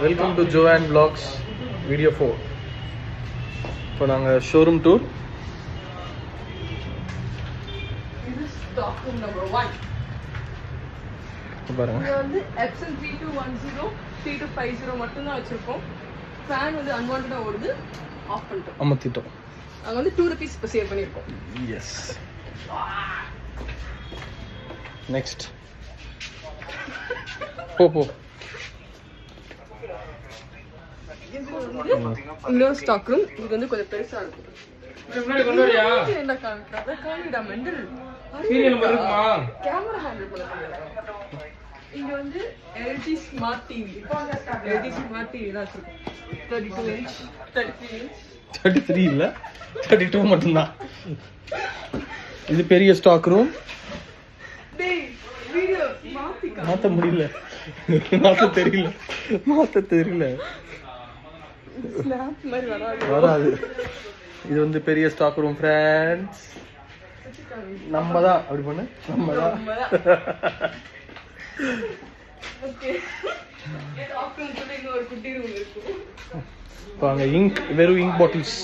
Welcome to Jovan vlogs video 4. இப்போ நாங்கள் showroom tour. இது ஸ்டாக் ரூம் நம்பர் 1. பாருங்க, இது வந்து Epson 3210 3250 மட்டும் தான் வச்சிருக்கோம். ஃபேன் வந்து அன்வான்டா ஓடுது, ஆஃப் பண்ணிட்டோம், அமர்த்திட்டோம். நாங்கள் வந்து 2 rupees இப்போ சேவ் பண்ணியிருக்கோம். எஸ். நெக்ஸ்ட் போ போ. இன்னொரு ஸ்டாக் ரூம். இது வந்து கொஞ்சம் பெருசா இருக்கும். என்ன காமிக்கிறா காமிடா மெண்டல் கேமரா ஹேண்டில் பண்ண தெரியாது. இங்க வந்து LG smart TV, LG smart TV தான் வச்சிருக்கோம். 32 inch 33 inch 33 இல்லை, 32 மட்டும்தான். இது பெரிய ஸ்டாக் ரூம். டேய் வீடியோ மாற்ற முடியல, மாற்ற தெரியல. ஸ்னாப் மாதிரி வராது. இது வந்து பெரிய ஸ்டாக் ரூம் ஃப்ரெண்ட்ஸ். நம்ம தான் அப்படி பண்ணு, நம்ம தான். ஓகே, ஆஃப்டர் சொல்லி இன்னொரு குட்டி ரூம் இருக்கு. இப்போ அங்கே இங்க், வெறும் இங்க் பாட்டில்ஸ்.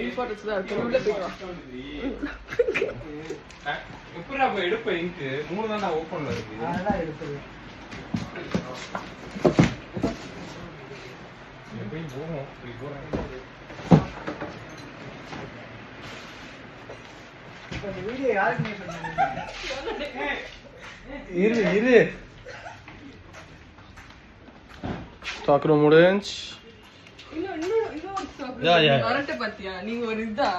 இம்பார்ட்டன்ஸ் தான் இருக்கு. உள்ள போய் வா. எப்பறா போய் எடுப்ப இங்க் 3 தான் நான் ஓபன்ல இருக்கு. அதெல்லாம் எடுத்து எப்படி போவோம் இப்படி போறாங்க. இந்த வீடியோ யாருக்கு நீ பண்ணீங்க? இரு ஸ்டாக் ரூம் முடிஞ்சு. வரட்ட பாத்தியா நீங்க ஒரு இதா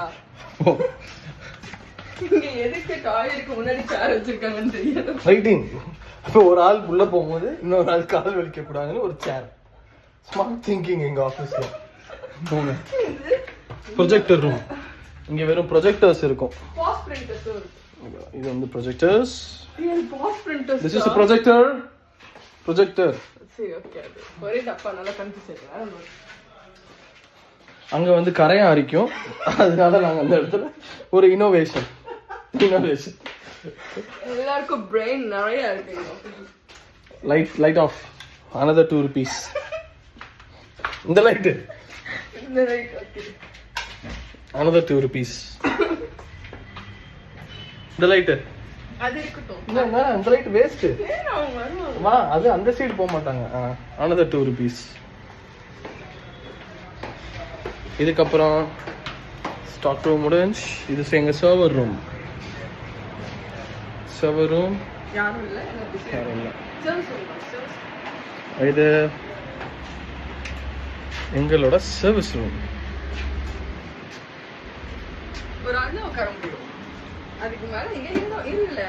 இங்க எதுக்கு டாய்லெட்டுக்கு முன்னாடி சேர் வச்சிருக்காங்கன்னு தெரியாது. ரைட்டிங். இப்போ ஒரு ஆள் உள்ள போகும்போது இன்னொரு ஆள் கால் வலிக்க கூடாதுன்னு ஒரு சேர். ஸ்மார்ட் திங்கிங் எங்க ஆஃபீஸ்ல. போங்க. Projector room. இங்க வெறும் ப்ரொஜெக்டர்ஸ் இருக்கும். பாஸ் பிரிண்டர்ஸ் இருக்கு. இது வந்து projectors. Real boss printers. This is a projector. சரி ஓகே. ஒரே டப்பா நல்லா கன்ஃபியூஸ் ஆயிடுச்சு. அங்க வந்து கரையான் அரிக்கும், அதனால நாங்க அந்த இடத்துல ஒரு இனோவேஷன். எல்லாருக்கும் பிரெயின் நிறைய இருக்கு. Light off another 2 rupees. இந்த லைட் இந்த ரைட் ஓகே another 2 rupees. இந்த லைட் அது இருக்கட்டும். இல்லங்க, இந்த லைட் வேஸ்ட். ஏன் அவங்க வருவாங்க? வா, அது அந்த சைடு போக மாட்டாங்க. another 2 rupees. இதுக்கப்புறம் ஸ்டாக் ரூம் முடிஞ்சு. இது எங்க சர்வர் ரூம். யாரும் இல்ல. இது எங்களோட சர்வீஸ் ரூம். ஒரு ஆள் உட்கார முடியும். அதுக்கு மேல இங்க இல்ல